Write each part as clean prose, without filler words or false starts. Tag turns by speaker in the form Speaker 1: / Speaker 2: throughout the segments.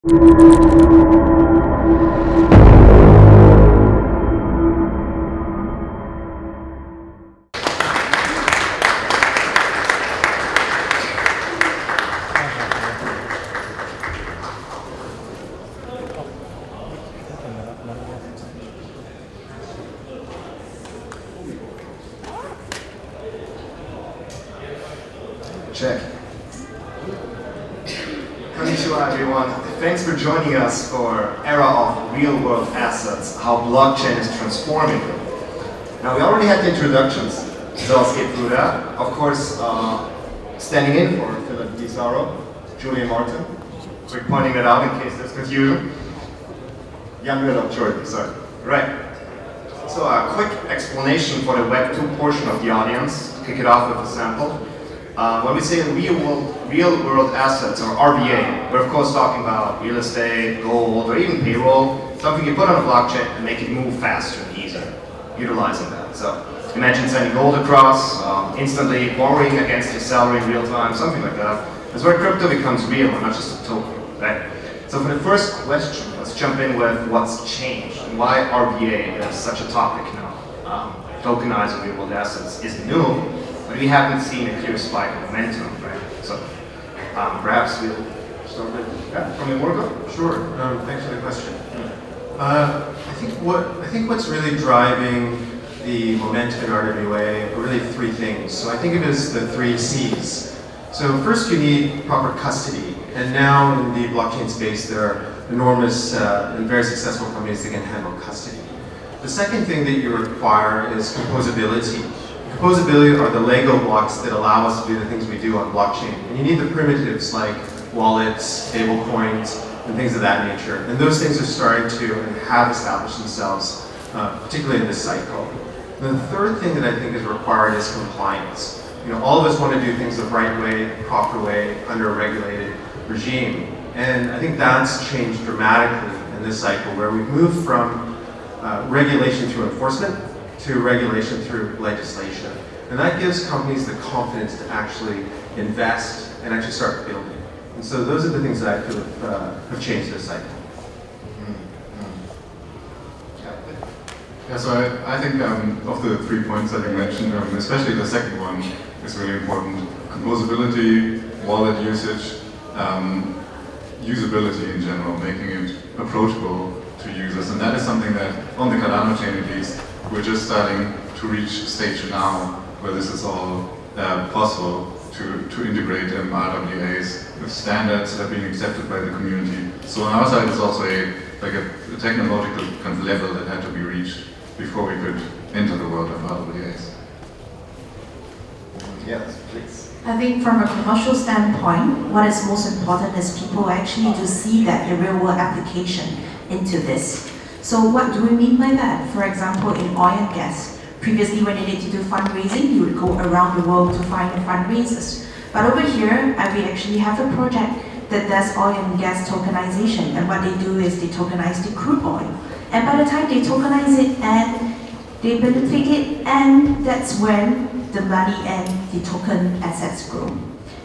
Speaker 1: Check. Konnichiwa everyone. Thanks for joining us for Era of Real World Assets, how blockchain is transforming. Now we already had the introductions. Rwa, of course, standing in for Phillip, Julien Martin. Quick pointing that out in case there's confusion. Jann Mueller, sorry. Right. So a quick explanation for the Web 2 portion of the audience. Kick it off with a sample. When we say real world assets, or RWA, we're of course talking about real estate, gold, or even payroll, something you put on a blockchain and make it move faster and easier, utilizing that. So imagine sending gold across, instantly borrowing against your salary in real time, something like that. That's where crypto becomes real and not just a token, right? So for the first question, let's jump in with what's changed and why RWA is such a topic now. Tokenizing real world assets is new, but we haven't seen a clear spike of momentum, right? So perhaps we'll start with from EMURGO.
Speaker 2: Sure. Thanks for the question. I think what's really driving the momentum in RWA are really three things. So I think of it as the three C's. So first you need proper custody, and now in the blockchain space there are enormous and very successful companies that can handle custody. The second thing that you require is composability. Composability are the Lego blocks that allow us to do the things we do on blockchain. And you need the primitives like wallets, stablecoins, and things of that nature. And those things are starting to and have established themselves, particularly in this cycle. And the third thing that I think is required is compliance. You know, all of us want to do things the right way, the proper way, under a regulated regime. And I think that's changed dramatically in this cycle, where we've moved from regulation through enforcement to regulation through legislation. And that gives companies the confidence to actually invest and actually start building. And so those are the things that I feel have changed this cycle.
Speaker 3: Yeah, so I think of the 3 points that you mentioned, especially the second one is really important. Composability, wallet usage, usability in general, making it approachable to users. And that is something that, on the Cardano chain at least, we're just starting to reach a stage now where this is all possible to integrate RWAs with standards that have been accepted by the community. So on our side, it's also a technological kind of level that had to be reached before we could enter the world of RWAs.
Speaker 1: Yes, please.
Speaker 4: I think from a commercial standpoint, what is most important is people actually to see that the real world application into this. So what do we mean by that? For example, in oil and gas, previously when you need to do fundraising, you would go around the world to find fundraisers. But over here, we actually have a project that does oil and gas tokenization. And what they do is they tokenize the crude oil. And by the time they tokenize it and they benefit it, and that's when the money and the token assets grow.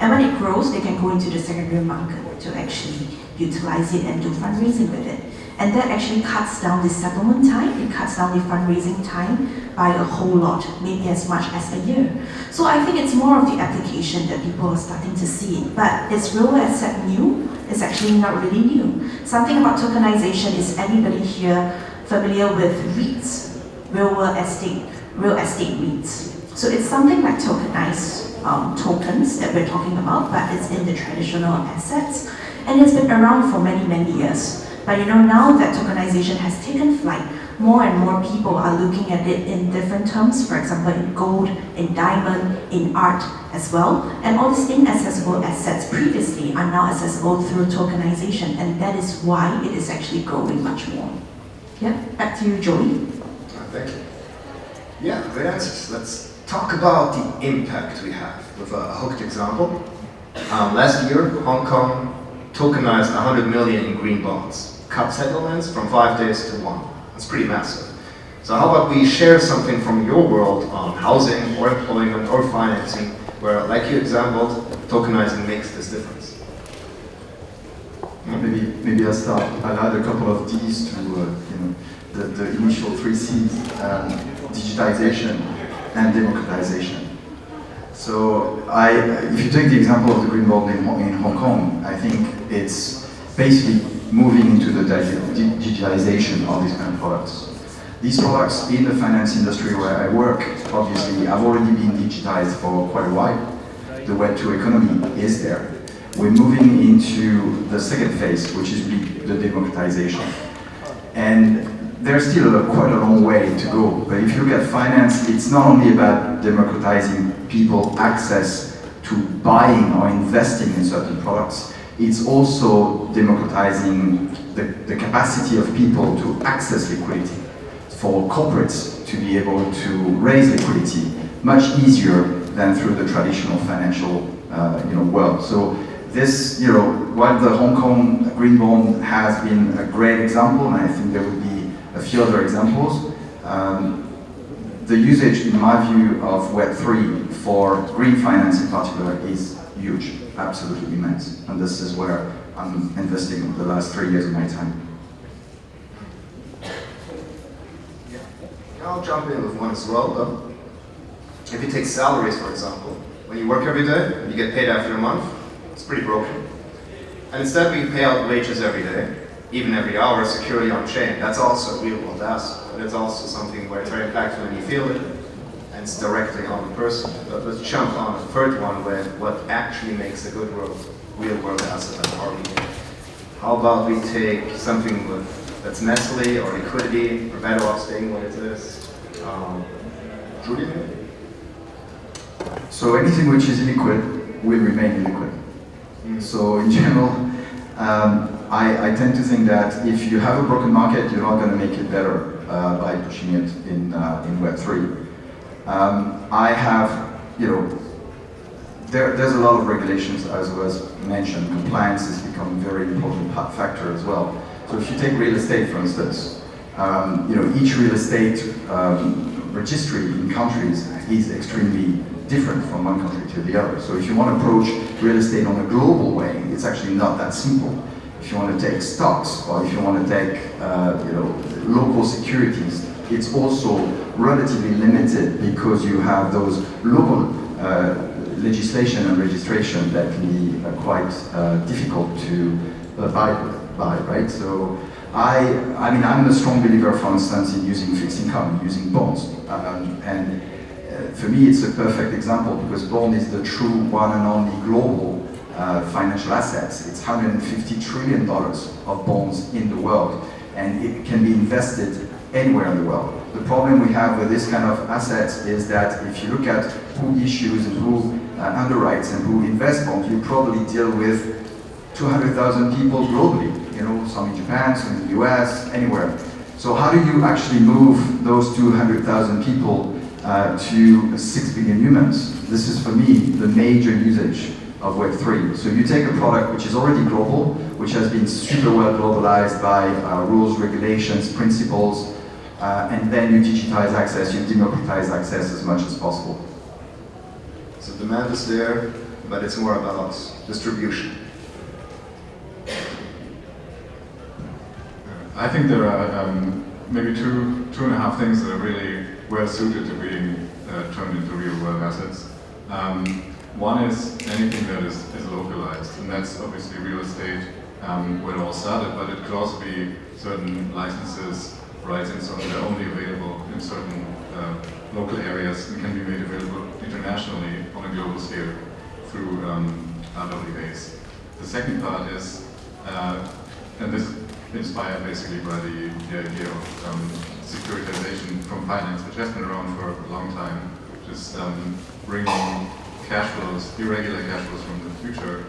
Speaker 4: And when it grows, they can go into the secondary market to actually utilize it and do fundraising with it. And that actually cuts down the settlement time, it cuts down the fundraising time by a whole lot, maybe as much as a year. So I think it's more of the application that people are starting to see. But is real asset new? It's actually not really new. Something about tokenization, is anybody here familiar with REITs, real estate REITs? So it's something like tokenized tokens that we're talking about, but it's in the traditional assets. And it's been around for many, many years. But you know, now that tokenization has taken flight, more and more people are looking at it in different terms, for example, in gold, in diamond, in art as well. And all these inaccessible assets previously are now accessible through tokenization, and that is why it is actually growing much more. Yeah, back to you, Joey.
Speaker 1: Thank you. Yeah, great answers. Let's talk about the impact we have with a hooked example. Last year, Hong Kong tokenized 100 million in green bonds. Cut settlements from 5 days to 1. That's pretty massive. So how about we share something from your world on housing or employment or financing, where, like you exampled, tokenizing makes this difference.
Speaker 5: Maybe I'll start. I'll add a couple of D's to the initial three C's: digitization and democratization. So if you take the example of the green bond in Hong Kong, I think it's basically moving into the digitalization of these kind of products. These products in the finance industry where I work, obviously, have already been digitized for quite a while. The Web 2 economy is there. We're moving into the second phase, which is really the democratization. And there's still quite a long way to go. But if you look at finance, it's not only about democratizing people access to buying or investing in certain products, it's also democratizing the capacity of people to access liquidity, for corporates to be able to raise liquidity much easier than through the traditional financial world. So this, while the Hong Kong green bond has been a great example, and I think there would be a few other examples, the usage, in my view, of Web3 for green finance in particular is huge, absolutely immense. And this is where I'm investing the last 3 years of my time.
Speaker 1: I'll jump in with one as well, though. If you take salaries, for example, when you work every day and you get paid after a month, it's pretty broken. And instead we pay out wages every day, even every hour, securely on chain. That's also a real world asset, but it's also something where it's very impactful when you feel it, and it's directly on the person. But let's jump on the third one with what actually makes a good real world asset at RWA. How about we take something that's Nestle or liquidity, or better off staying where it is? Julien?
Speaker 5: So anything which is illiquid will remain illiquid. So in general, I tend to think that if you have a broken market, you're not going to make it better by pushing it in Web3. I have, there's a lot of regulations, as was mentioned. Compliance has become a very important factor as well. So if you take real estate, for instance, each real estate registry in countries is extremely different from one country to the other. So if you want to approach real estate on a global way, it's actually not that simple. If you want to take stocks, or if you want to take local securities, it's also relatively limited because you have those local legislation and registration that can be quite difficult to abide by, right? So I'm a strong believer, for instance, in using fixed income, using bonds, and for me, it's a perfect example because bond is the true one and only global financial assets. It's $150 trillion of bonds in the world, and it can be invested anywhere in the world. The problem we have with this kind of assets is that if you look at who issues and who underwrites and who invests bonds, you probably deal with 200,000 people globally, some in Japan, some in the US, anywhere. So how do you actually move those 200,000 people to 6 billion humans? This is, for me, the major usage of Web3. So you take a product which is already global, which has been super well globalized by rules, regulations, principles, and then you digitize access, you democratize access as much as possible.
Speaker 1: So demand is there, but it's more about distribution.
Speaker 3: I think there are maybe two and a half things that are really well suited to being turned into real world assets. One is anything that is localized, and that's obviously real estate where it all started, but it could also be certain licenses, rights, and so on that are only available in certain local areas and can be made available internationally on a global scale through RWAs. The second part is, and this is inspired basically by the idea of securitization from finance, which has been around for a long time, just bringing cash flows, irregular cash flows from the future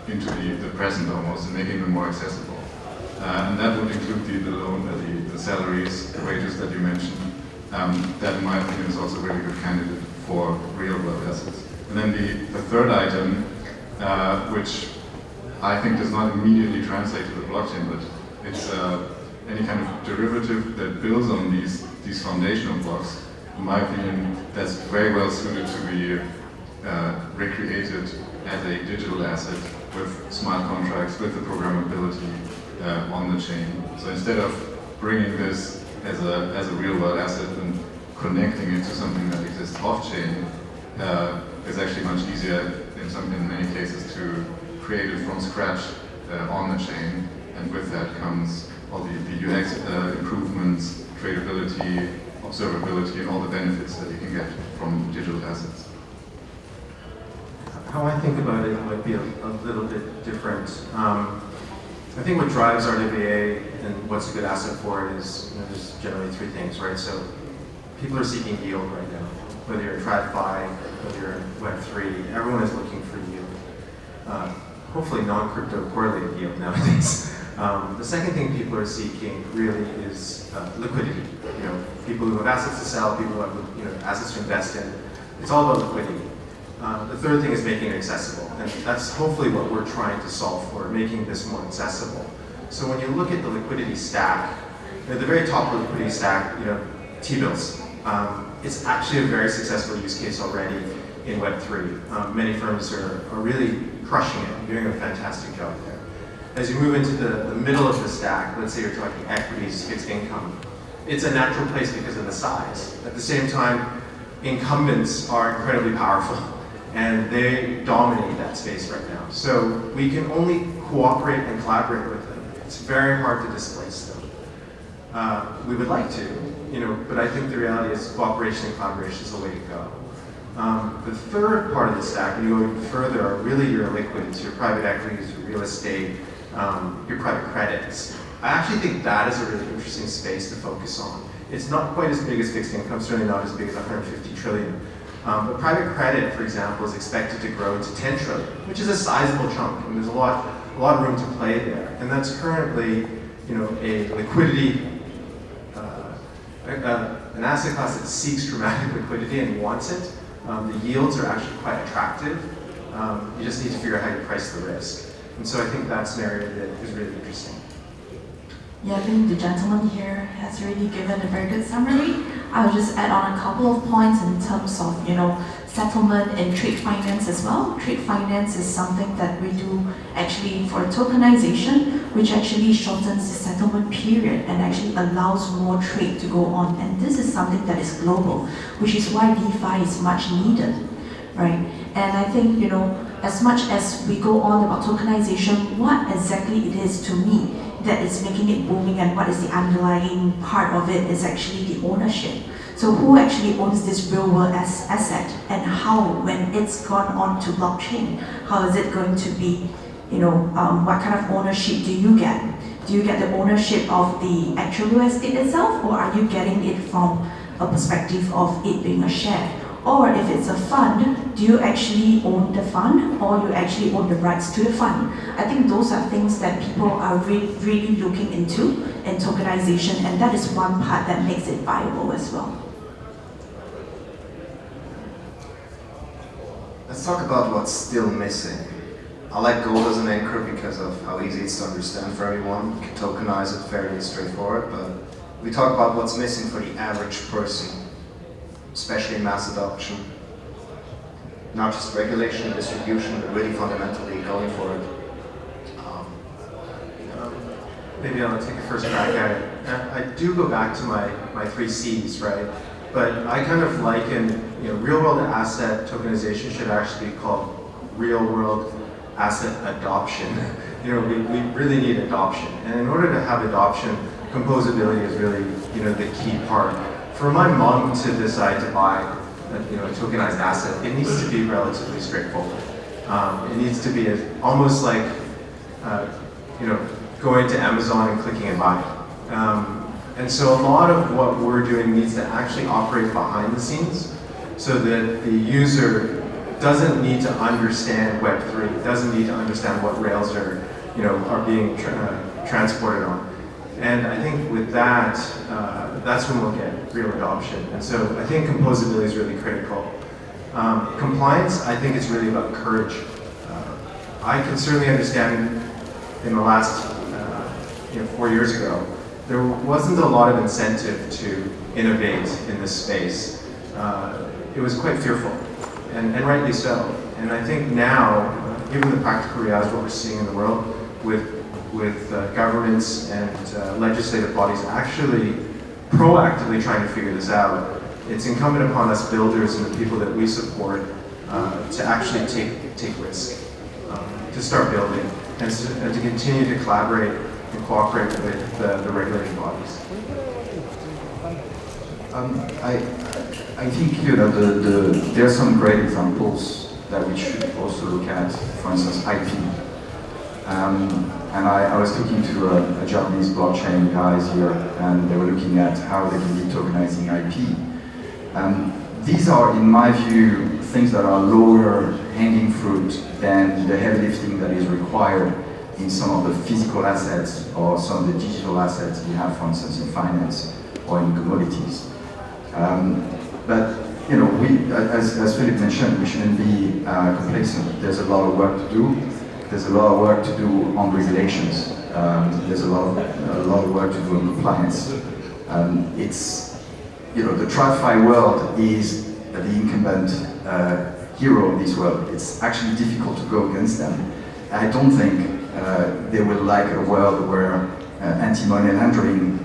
Speaker 3: into the present almost, and making them more accessible. And that would include the loan, the salaries, the wages that you mentioned. That, in my opinion, is also a really good candidate for real world assets. And then the third item, which I think does not immediately translate to the blockchain, but it's any kind of derivative that builds on these foundational blocks. In my opinion, that's very well suited to be recreated as a digital asset with smart contracts, with the programmability on the chain. So instead of bringing this as a real world asset and connecting it to something that exists off-chain, it's actually much easier in many cases to create it from scratch on the chain, and with that comes all the UX improvements, tradability, observability, and all the benefits that you can get from digital assets.
Speaker 2: How I think about it might be a little bit different. I think what drives RWA and what's a good asset for it is, there's generally three things, right? So people are seeking yield right now. Whether you're TradFi, whether you're in Web3, everyone is looking for yield. Hopefully non-crypto correlated yield nowadays. The second thing people are seeking really is liquidity. People who have assets to sell, people who have assets to invest in. It's all about liquidity. The third thing is making it accessible, and that's hopefully what we're trying to solve for, making this more accessible. So when you look at the liquidity stack, at the very top of the liquidity stack, T-bills. It's actually a very successful use case already in Web3. Many firms are really crushing it, doing a fantastic job there. As you move into the middle of the stack, let's say you're talking equities, fixed income, it's a natural place because of the size. At the same time, incumbents are incredibly powerful, and they dominate that space right now. So we can only cooperate and collaborate with them. It's very hard to displace them. We would like to, but I think the reality is cooperation and collaboration is the way to go. The third part of the stack, when you go even further, are really your liquids, your private equities, your real estate, your private credits. I actually think that is a really interesting space to focus on. It's not quite as big as fixed income, certainly not as big as 150 trillion. But private credit, for example, is expected to grow to 10 trillion, which is a sizable chunk, and there's a lot of room to play there. And that's currently, a liquidity, an asset class that seeks dramatic liquidity and wants it. The yields are actually quite attractive. You just need to figure out how you price the risk. And so I think that's an area that is really interesting.
Speaker 4: Yeah, I think the gentleman here has really given a very good summary. I'll just add on a couple of points in terms of, settlement and trade finance as well. Trade finance is something that we do actually for tokenization, which actually shortens the settlement period and actually allows more trade to go on. And this is something that is global, which is why DeFi is much needed, right? And I think, as much as we go on about tokenization, what exactly it is to me that is making it booming and what is the underlying part of it is actually the ownership. So who actually owns this real world asset, and how, when it's gone on to blockchain, how is it going to be, what kind of ownership do you get? Do you get the ownership of the actual real estate itself, or are you getting it from a perspective of it being a share? Or if it's a fund, do you actually own the fund, or you actually own the rights to the fund? I think those are things that people are really looking into in tokenization, and that is one part that makes it viable as well.
Speaker 1: Let's talk about what's still missing. I like gold as an anchor because of how easy it is to understand for everyone. You can tokenize it fairly straightforward, but we talk about what's missing for the average person, especially in mass adoption. Not just regulation and distribution, but really fundamentally going for it.
Speaker 2: Maybe I'll take a first crack at it. I do go back to my three C's, right? But I kind of liken, real world asset tokenization should actually be called real world asset adoption. We really need adoption. And in order to have adoption, composability is really, the key part. For my mom to decide to buy, a tokenized asset, it needs to be relatively straightforward. It needs to be almost like, going to Amazon and clicking and buying. And so a lot of what we're doing needs to actually operate behind the scenes, so that the user doesn't need to understand Web3, doesn't need to understand what rails are being transported on. And I think with that, that's when we'll get real adoption. And so I think composability is really critical. Compliance, I think it's really about courage. I can certainly understand in the last 4 years ago, there wasn't a lot of incentive to innovate in this space. It was quite fearful, and rightly so. And I think now, given the practical realities of what we're seeing in the world, with governments and legislative bodies actually proactively trying to figure this out, it's incumbent upon us builders and the people that we support to actually take risk, to start building, and to continue to collaborate and cooperate with the regulating bodies.
Speaker 5: I think there are some great examples that we should also look at. For instance, IP. And I was talking to a Japanese blockchain guys here, and they were looking at how they can be tokenizing IP. These are, in my view, things that are lower hanging fruit than the heavy lifting that is required in some of the physical assets or some of the digital assets we have, for instance, in finance or in commodities. But as Phillip mentioned, we shouldn't be complacent. There's a lot of work to do. There's a lot of work to do on regulations. There's a lot of work to do on compliance. The TradFi world is the incumbent hero of this world. It's actually difficult to go against them. I don't think they will like a world where anti-money laundering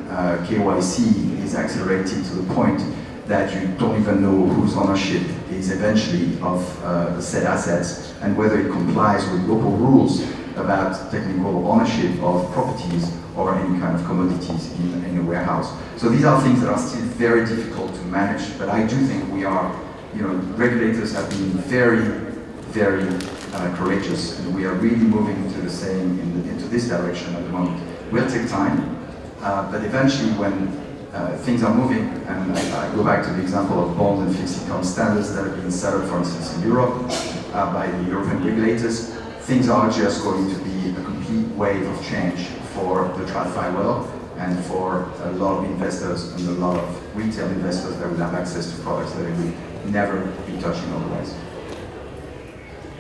Speaker 5: KYC is accelerated to the point that you don't even know whose ownership is eventually of the said assets and whether it complies with local rules about technical ownership of properties or any kind of commodities in a warehouse. So these are things that are still very difficult to manage, but I do think we are, regulators have been very, very courageous, and we are really moving into this direction at the moment. It will take time, but eventually when things are moving, and I go back to the example of bond and fixed income standards that have been set up, for instance, in Europe by the European regulators, things are just going to be a complete wave of change for the TradFi world and for a lot of investors and a lot of retail investors that will have access to products that they will never be touching otherwise.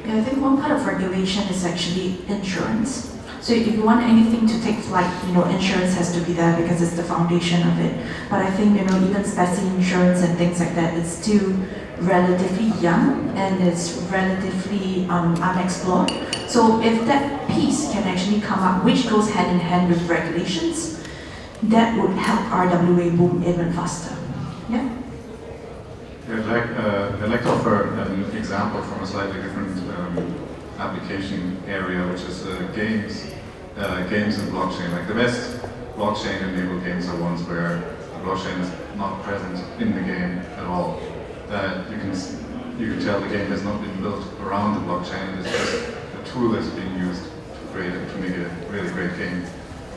Speaker 4: Yeah, I think one part of regulation is actually insurance. So if you want anything to take flight, insurance has to be there because it's the foundation of it. But I think, even specie insurance and things like that, it's still relatively young and it's relatively unexplored. So if that piece can actually come up, which goes hand in hand with regulations, that would help RWA boom even faster. Yeah?
Speaker 3: I'd like to offer an example from a slightly different application area, which is games and blockchain. Like the best blockchain-enabled games are ones where the blockchain is not present in the game at all. You can tell the game has not been built around the blockchain. It's just a tool that's being used to make it a really great game.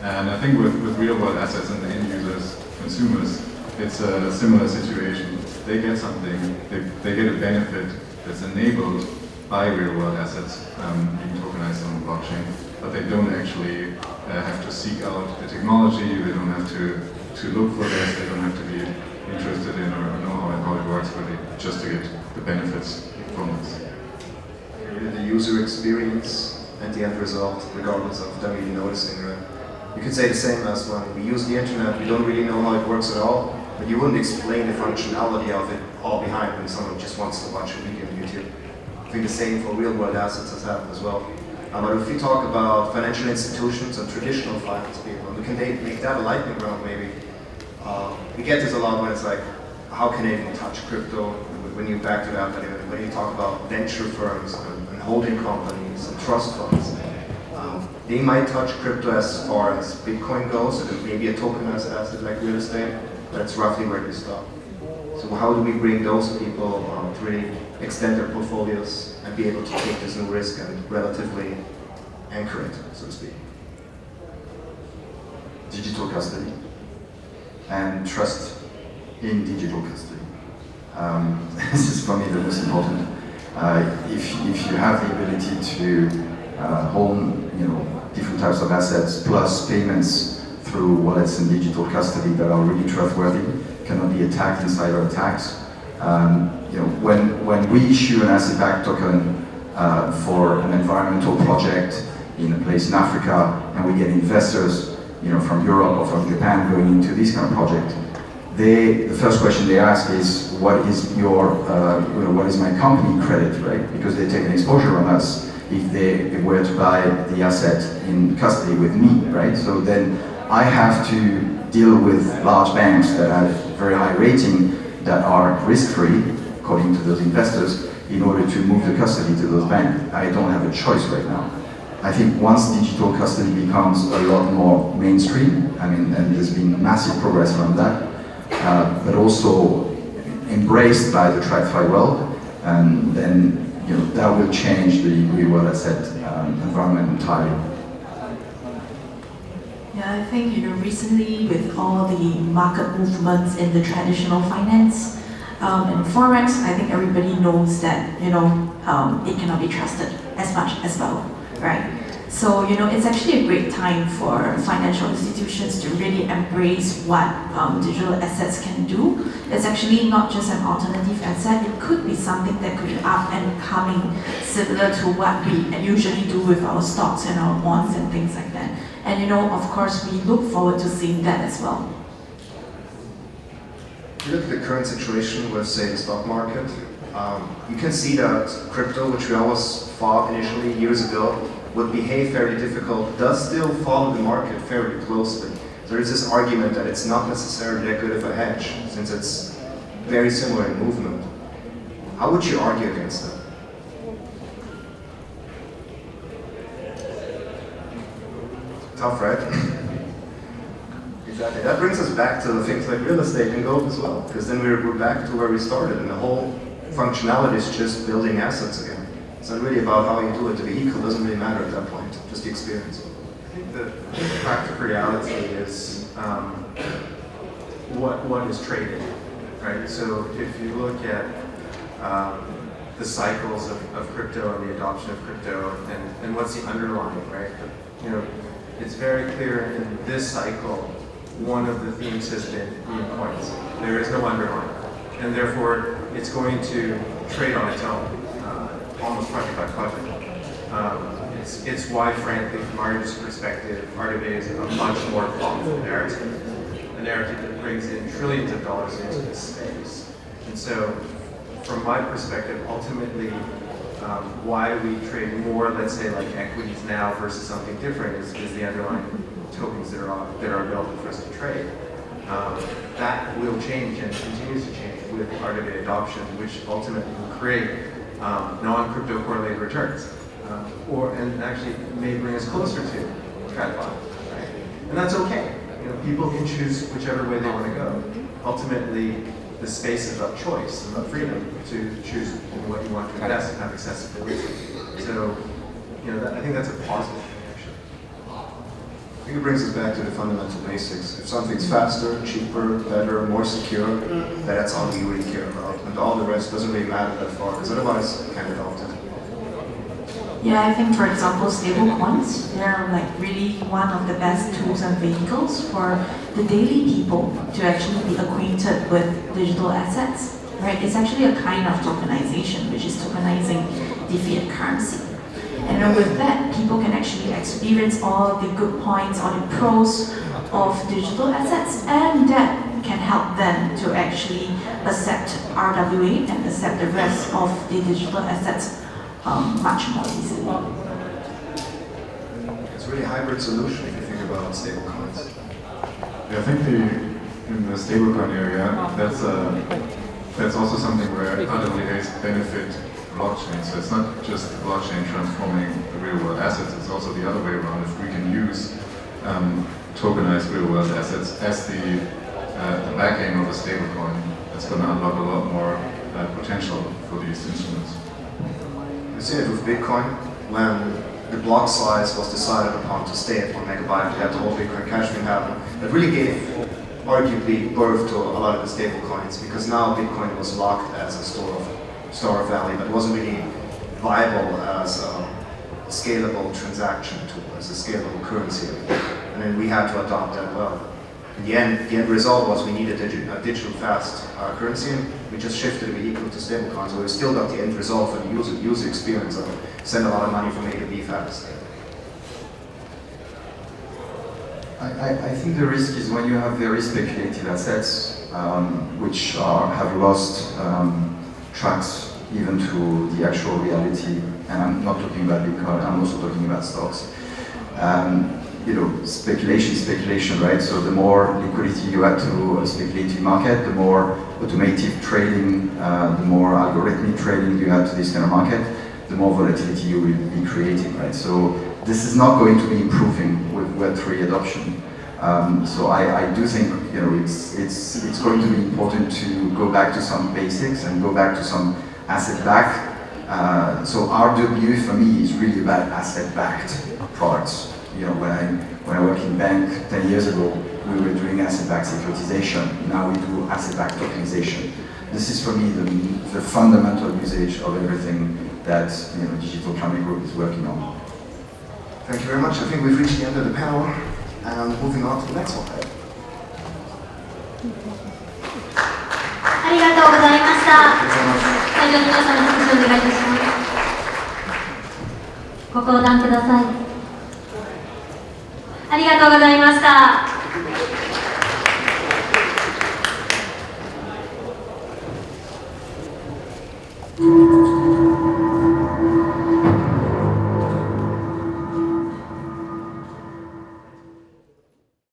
Speaker 3: And I think with real-world assets and the end users, consumers, it's a similar situation. They get something, they get a benefit that's enabled by real-world assets being tokenized on the blockchain, but they don't actually have to seek out the technology, they don't have to look for this, they don't have to be interested in or know how it works, but just to get the benefits from this.
Speaker 1: Really the user experience and the end result, regardless of them really noticing, right? You could say the same as when we use the internet, we don't really know how it works at all, but you wouldn't explain the functionality of it all behind when someone just wants to watch a video on YouTube. I think the same for real-world assets has happened as well. But if we talk about financial institutions and traditional finance people, we can make that a lightning round maybe. We get this a lot when it's like, how can they even touch crypto? When you back to that, when you talk about venture firms and holding companies and trust funds, they might touch crypto as far as Bitcoin goes, and maybe a tokenized asset like real estate, but it's roughly where they stop. So how do we bring those people to really extend their portfolios and be able to take this new risk and relatively anchor it, so to speak?
Speaker 5: Digital custody and trust in digital custody. This is for me the most important. If you have the ability to hold different types of assets plus payments through wallets and digital custody that are really trustworthy, cannot be attacked insider attacks. When we issue an asset-backed token for an environmental project in a place in Africa, and we get investors, from Europe or from Japan going into this kind of project, the first question they ask is, what is my company credit, right? Because they take an exposure on us if they were to buy the asset in custody with me, right? So then I have to deal with large banks that have very high rating that are risk-free, according to those investors, in order to move the custody to those banks. I don't have a choice right now. I think once digital custody becomes a lot more mainstream, I mean, and there's been massive progress around that, but also embraced by the TradFi world, and then that will change the real world asset environment entirely.
Speaker 4: Yeah, I think recently with all the market movements in the traditional finance and forex, I think everybody knows that it cannot be trusted as much as well, right? So it's actually a great time for financial institutions to really embrace what digital assets can do. It's actually not just an alternative asset, it could be something that could be up and coming, similar to what we usually do with our stocks and our bonds and things like that. And of course, we look forward to seeing that as well.
Speaker 1: If you look at the current situation with, say, the stock market, you can see that crypto, which we always thought initially years ago would behave fairly difficult, does still follow the market fairly closely. So there's this argument that it's not necessarily that good of a hedge, since it's very similar in movement. How would you argue against that? Tough, right? Exactly. That brings us back to the things like real estate and gold as well, because then we're back to where we started, and the whole functionality is just building assets again. It's not really about how you do it. The vehicle doesn't really matter at that point, just the experience.
Speaker 2: I think the practical reality is what is traded, right? So if you look at the cycles of crypto and the adoption of crypto and what's the underlying, right? It's very clear in this cycle, one of the themes has been meme coins. There is no underlying, and therefore it's going to trade on its own, almost project by project. It's why, frankly, from our industry perspective, RWA is a much more powerful narrative, a narrative that brings in trillions of dollars into this space. And so, from my perspective, ultimately, why we trade more, let's say, like equities now versus something different is the underlying tokens that are available for us to trade. That will change and continues to change with RWA adoption, which ultimately will create non-crypto correlated returns, and actually may bring us closer to TradFi, right? And that's okay. People can choose whichever way they want to go. Ultimately, the space is about choice and about freedom to choose what you want to invest and have accessibility. So, I think that's a positive thing, actually.
Speaker 1: I think it brings us back to the fundamental basics. If something's faster, cheaper, better, more secure, that's all we really care about. And all the rest doesn't really matter that far, because otherwise you can't adopt it.
Speaker 4: Yeah, I think, for example, stable coins, they're really one of the best tools and vehicles for the daily people to actually be acquainted with digital assets, right? It's actually a kind of tokenization, which is tokenizing the fiat currency. And then with that, people can actually experience all the good points, all the pros of digital assets, and that can help them to actually accept RWA and accept the rest of the digital assets much more easily.
Speaker 1: It's really a hybrid solution if you think about stablecoins.
Speaker 3: Yeah, I think in the stablecoin area, that's also something where RWAs benefit blockchain. So it's not just the blockchain transforming the real world assets, it's also the other way around. If we can use tokenized real world assets as the back end of a stablecoin, that's going to unlock a lot more potential for these instruments.
Speaker 1: You see it with Bitcoin, when the block size was decided upon to stay at 1 megabyte, we had the whole Bitcoin Cash thing happen. That really gave, arguably, birth to a lot of the stable coins, because now Bitcoin was locked as a store of value, but it wasn't really viable as a scalable transaction tool, as a scalable currency. And then we had to adopt that well. In the end result was we needed a digital fast currency, and we just shifted the vehicle to stablecoins, so we still got the end result for the user experience of send a lot of money from A to B fast.
Speaker 5: I think the risk is when you have very speculative assets, which have lost tracks even to the actual reality and I'm not talking about Bitcoin, I'm also talking about stocks. Speculation, right? So the more liquidity you add to a speculative market, the more automated trading, the more algorithmic trading you add to this kind of market, the more volatility you will be creating, right? So this is not going to be improving with Web3 adoption. So I do think it's going to be important to go back to some basics and go back to some asset-backed. So RWA for me is really about asset-backed products. When I worked in bank 10 years ago, we were doing asset-backed securitization. Now we do asset-backed tokenization. This is for me the fundamental usage of everything that Digital Climate Group is working on.
Speaker 1: Thank you very much. I think we've reached the end of the panel, and moving on to the next one.
Speaker 6: ありがとうございました。会場の皆さん、拍手をお願いいたします。ご登壇ください。ありがとうございました。